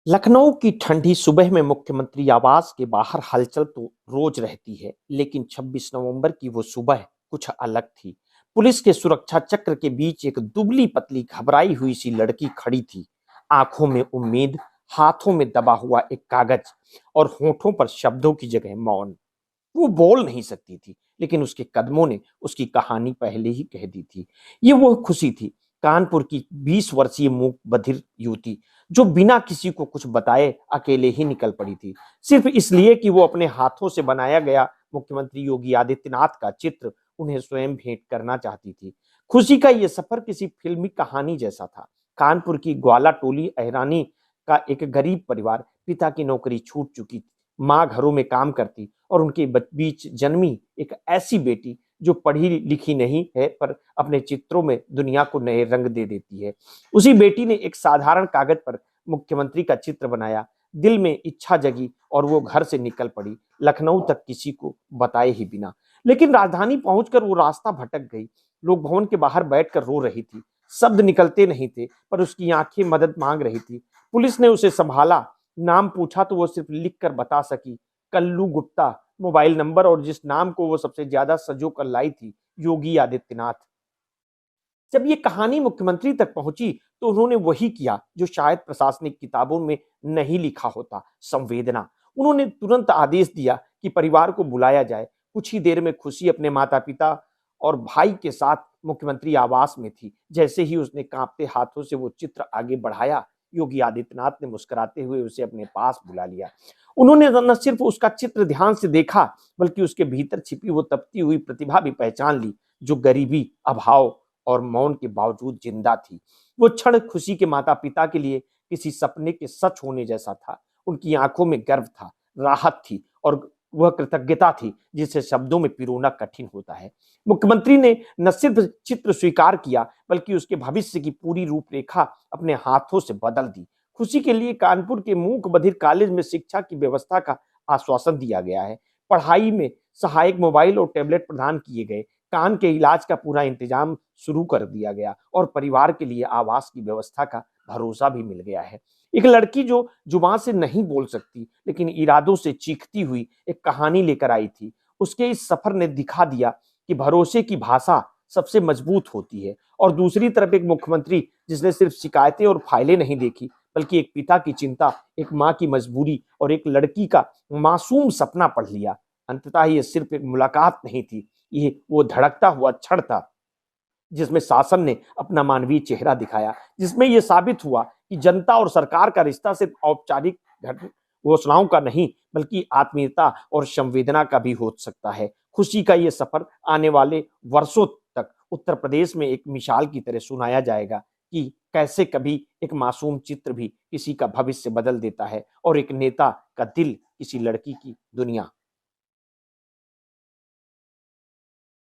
लखनऊ की ठंडी सुबह में मुख्यमंत्री आवास के बाहर हलचल तो रोज रहती है, लेकिन 26 नवंबर की वो सुबह कुछ अलग थी। पुलिस के सुरक्षा चक्र के बीच एक दुबली पतली घबराई हुई सी लड़की खड़ी थी। आंखों में उम्मीद, हाथों में दबा हुआ एक कागज और होठों पर शब्दों की जगह मौन। वो बोल नहीं सकती थी, लेकिन उसके कदमों ने उसकी कहानी पहले ही कह दी थी। ये वो खुशी थी, कानपुर की 20 वर्षीय मूक बधिर युवती, जो बिना किसी को कुछ बताए अकेले ही निकल पड़ी थी, सिर्फ इसलिए कि वो अपने हाथों से बनाया गया मुख्यमंत्री योगी आदित्यनाथ का चित्र उन्हें स्वयं भेंट करना चाहती थी। खुशी का ये सफर किसी फिल्मी कहानी जैसा था। कानपुर की ग्वाला टोली अहरानी का एक गरीब परिवार, पिता की नौकरी छूट चुकी थी, माँ घरों में काम करती और उनके बीच जन्मी एक ऐसी बेटी जो पढ़ी लिखी नहीं है पर अपने चित्रों में दुनिया को नए रंग दे देती है। उसी बेटी ने एक साधारण कागज पर मुख्यमंत्री का चित्र बनाया, दिल में इच्छा जगी और वो घर से निकल पड़ी, लखनऊ तक किसी को बताए ही बिना। लेकिन राजधानी पहुंचकर वो रास्ता भटक गई। लोग भवन के बाहर बैठकर रो रही थी, शब्द निकलते नहीं थे, पर उसकी आंखें मदद मांग रही थी। पुलिस ने उसे संभाला, नाम पूछा तो वो सिर्फ लिख कर बता सकी, कल्लू गुप्ता, मोबाइल नंबर और जिस नाम को वो सबसे ज्यादा सजो कर लाई थी, योगी आदित्यनाथ। जब ये कहानी मुख्यमंत्री तक पहुंची तो उन्होंने वही किया जो शायद प्रशासनिक किताबों में नहीं लिखा होता, संवेदना। उन्होंने तुरंत आदेश दिया कि परिवार को बुलाया जाए। कुछ ही देर में खुशी अपने माता पिता और भाई के साथ मुख्यमंत्री आवास में थी। जैसे ही उसने कांपते हाथों से वो चित्र आगे बढ़ाया, योगी आदित्यनाथ ने मुस्कुराते हुए उसे अपने पास बुला लिया। उन्होंने न सिर्फ उसका चित्र ध्यान से देखा, बल्कि उसके भीतर छिपी वो तपती हुई प्रतिभा भी पहचान ली, जो गरीबी, अभाव और मौन के बावजूद जिंदा थी। वो क्षण खुशी के माता पिता के लिए किसी सपने के सच होने जैसा था। उनकी आंखों में गर्व था, राहत थी और वह कृतज्ञता थी जिसे शब्दों में पिरोना कठिन होता है। मुख्यमंत्री ने न सिर्फ चित्र स्वीकार किया, बल्कि उसके भविष्य की पूरी रूपरेखा अपने हाथों से बदल दी। खुशी के लिए कानपुर के मूक बधिर कॉलेज में शिक्षा की व्यवस्था का आश्वासन दिया गया है। पढ़ाई में सहायक मोबाइल और टैबलेट प्रदान किए गए, कान के इलाज का पूरा इंतजाम शुरू कर दिया गया और परिवार के लिए आवास की व्यवस्था का भरोसा भी मिल गया है। एक लड़की जो जुबान से नहीं बोल सकती, लेकिन इरादों से चीखती हुई एक कहानी लेकर आई थी। उसके इस सफर ने दिखा दिया कि भरोसे की भाषा सबसे मजबूत होती है। और दूसरी तरफ एक मुख्यमंत्री जिसने सिर्फ शिकायतें और फाइलें नहीं देखी, बल्कि एक पिता की चिंता, एक माँ की मजबूरी और एक लड़की का मासूम सपना पढ़ लिया। अंततः ये सिर्फ एक मुलाकात नहीं थी, ये वो धड़कता हुआ क्षण था जिसमें शासन ने अपना मानवीय चेहरा दिखाया, जिसमें यह साबित हुआ कि जनता और सरकार का रिश्ता सिर्फ औपचारिक घोषणाओं का नहीं, बल्कि आत्मीयता और संवेदना का भी हो सकता है। खुशी का यह सफर आने वाले वर्षों तक उत्तर प्रदेश में एक मिसाल की तरह सुनाया जाएगा कि कैसे कभी एक मासूम चित्र भी किसी का भविष्य बदल देता है और एक नेता का दिल किसी लड़की की दुनिया